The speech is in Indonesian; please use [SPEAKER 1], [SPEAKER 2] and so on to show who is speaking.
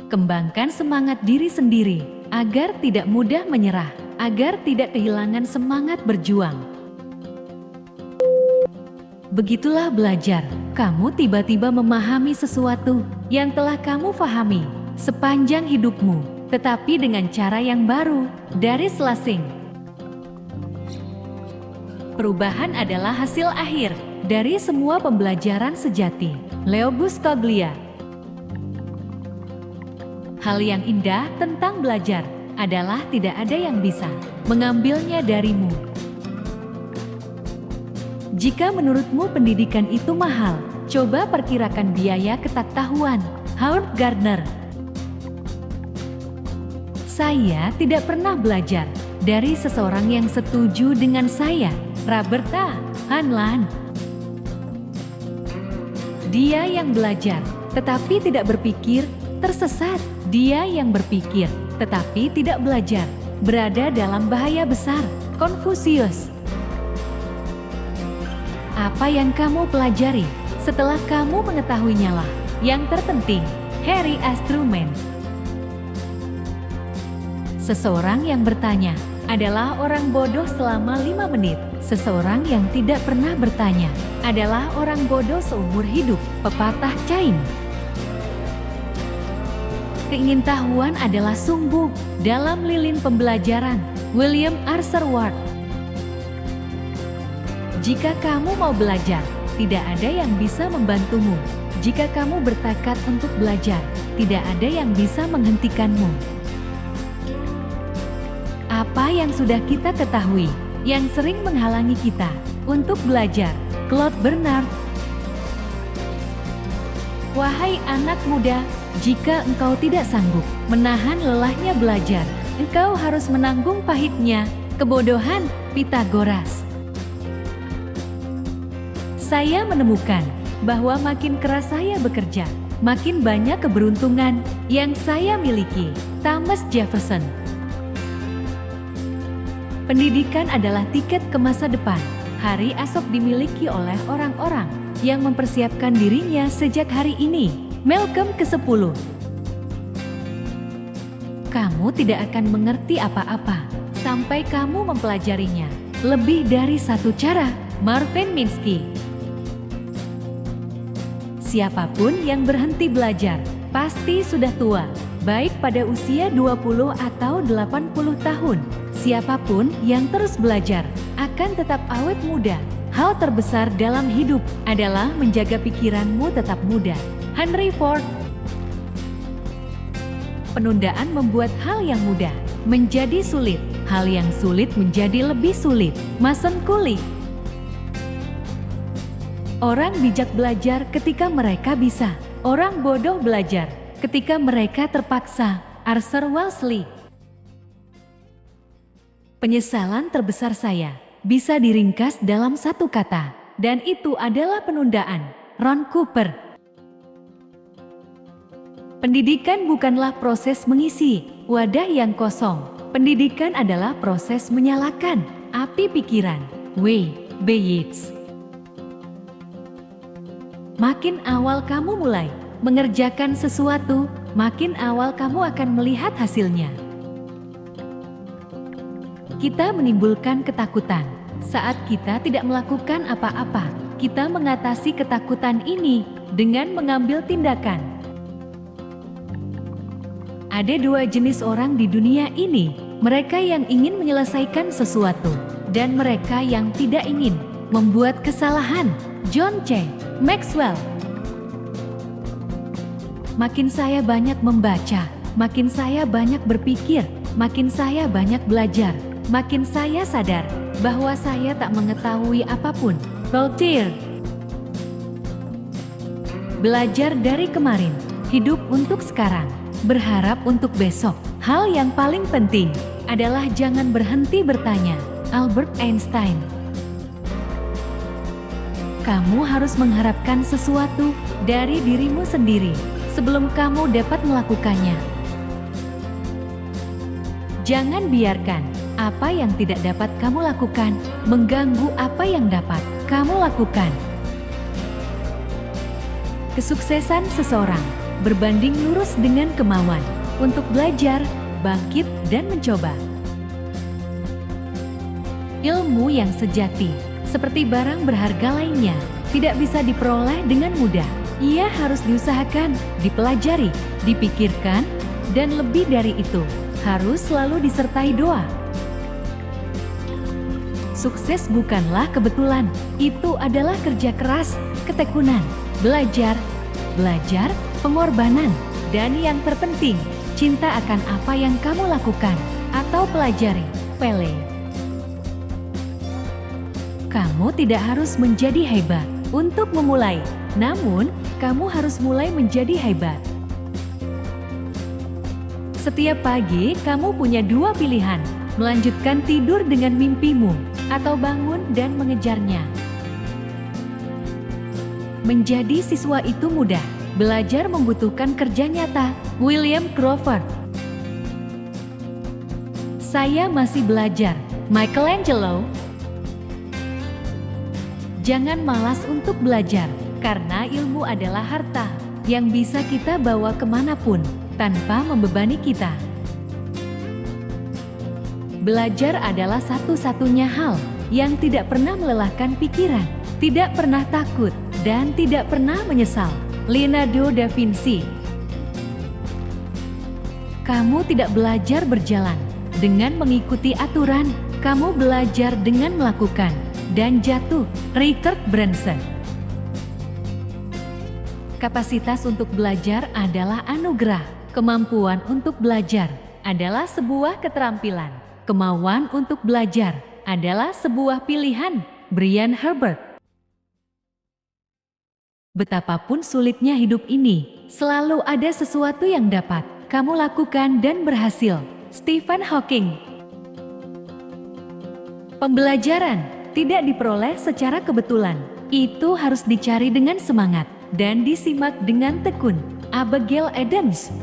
[SPEAKER 1] Kembangkan semangat diri sendiri agar tidak mudah menyerah, agar tidak kehilangan semangat berjuang. Begitulah belajar, kamu tiba-tiba memahami sesuatu yang telah kamu pahami sepanjang hidupmu, tetapi dengan cara yang baru, dari Slasing. Perubahan adalah hasil akhir dari semua pembelajaran sejati. Leo Buscaglia. Hal yang indah tentang belajar adalah tidak ada yang bisa mengambilnya darimu. Jika menurutmu pendidikan itu mahal, coba perkirakan biaya ketaktahuan. Howard Gardner. Saya tidak pernah belajar dari seseorang yang setuju dengan saya. Roberta Hanlan. Dia yang belajar, tetapi tidak berpikir, tersesat. Dia yang berpikir, tetapi tidak belajar, berada dalam bahaya besar. Konfusius. Apa yang kamu pelajari setelah kamu mengetahuinya lah yang terpenting. Harry S. Truman. Seseorang yang bertanya adalah orang bodoh selama 5 menit. Seseorang yang tidak pernah bertanya adalah orang bodoh seumur hidup. Pepatah Cain. Keingintahuan adalah sumbu dalam lilin pembelajaran. William Arthur Ward. Jika kamu mau belajar, tidak ada yang bisa membantumu. Jika kamu bertekad untuk belajar, tidak ada yang bisa menghentikanmu. Apa yang sudah kita ketahui yang sering menghalangi kita untuk belajar? Claude Bernard. Wahai anak muda, jika engkau tidak sanggup menahan lelahnya belajar, engkau harus menanggung pahitnya kebodohan. Pythagoras. Saya menemukan bahwa makin keras saya bekerja, makin banyak keberuntungan yang saya miliki. Thomas Jefferson. Pendidikan adalah tiket ke masa depan. Hari esok dimiliki oleh orang-orang yang mempersiapkan dirinya sejak hari ini. Malcolm ke-10. Kamu tidak akan mengerti apa-apa sampai kamu mempelajarinya lebih dari satu cara. Marvin Minsky. Siapapun yang berhenti belajar pasti sudah tua, baik pada usia 20 atau 80 tahun. Siapapun yang terus belajar akan tetap awet muda. Hal terbesar dalam hidup adalah menjaga pikiranmu tetap muda. Henry Ford. Penundaan membuat hal yang mudah menjadi sulit, hal yang sulit menjadi lebih sulit. Mason Cooley. Orang bijak belajar ketika mereka bisa. Orang bodoh belajar ketika mereka terpaksa. Arthur Wellesley. Penyesalan terbesar saya bisa diringkas dalam satu kata, dan itu adalah penundaan. Ron Cooper. Pendidikan bukanlah proses mengisi wadah yang kosong. Pendidikan adalah proses menyalakan api pikiran. W. B. Yeats. Makin awal kamu mulai mengerjakan sesuatu, makin awal kamu akan melihat hasilnya. Kita menimbulkan ketakutan saat kita tidak melakukan apa-apa. Kita mengatasi ketakutan ini dengan mengambil tindakan. Ada dua jenis orang di dunia ini, mereka yang ingin menyelesaikan sesuatu, dan mereka yang tidak ingin membuat kesalahan. John C. Maxwell. Makin saya banyak membaca, makin saya banyak berpikir, makin saya banyak belajar, makin saya sadar bahwa saya tak mengetahui apapun. Voltaire. Belajar dari kemarin, hidup untuk sekarang, berharap untuk besok. Hal yang paling penting adalah jangan berhenti bertanya. Albert Einstein. Kamu harus mengharapkan sesuatu dari dirimu sendiri sebelum kamu dapat melakukannya. Jangan biarkan apa yang tidak dapat kamu lakukan mengganggu apa yang dapat kamu lakukan. Kesuksesan seseorang berbanding lurus dengan kemauan untuk belajar, bangkit, dan mencoba. Ilmu yang sejati, seperti barang berharga lainnya, tidak bisa diperoleh dengan mudah. Ia harus diusahakan, dipelajari, dipikirkan, dan lebih dari itu, harus selalu disertai doa. Sukses bukanlah kebetulan, itu adalah kerja keras, ketekunan, belajar, pengorbanan, dan yang terpenting, cinta akan apa yang kamu lakukan atau pelajari. Pele. Kamu tidak harus menjadi hebat untuk memulai, namun kamu harus mulai menjadi hebat. Setiap pagi kamu punya dua pilihan, melanjutkan tidur dengan mimpimu, atau bangun dan mengejarnya. Menjadi siswa itu mudah, belajar membutuhkan kerja nyata. William Crawford. Saya masih belajar. Michelangelo. Jangan malas untuk belajar, karena ilmu adalah harta yang bisa kita bawa kemanapun tanpa membebani kita. Belajar adalah satu-satunya hal yang tidak pernah melelahkan pikiran, tidak pernah takut, dan tidak pernah menyesal. Leonardo da Vinci. Kamu tidak belajar berjalan dengan mengikuti aturan, kamu belajar dengan melakukan dan jatuh. Richard Branson. Kapasitas untuk belajar adalah anugerah. Kemampuan untuk belajar adalah sebuah keterampilan. Kemauan untuk belajar adalah sebuah pilihan. Brian Herbert. Betapapun sulitnya hidup ini, selalu ada sesuatu yang dapat kamu lakukan dan berhasil. Stephen Hawking. Pembelajaran tidak diperoleh secara kebetulan. Itu harus dicari dengan semangat dan disimak dengan tekun. Abigail Adams.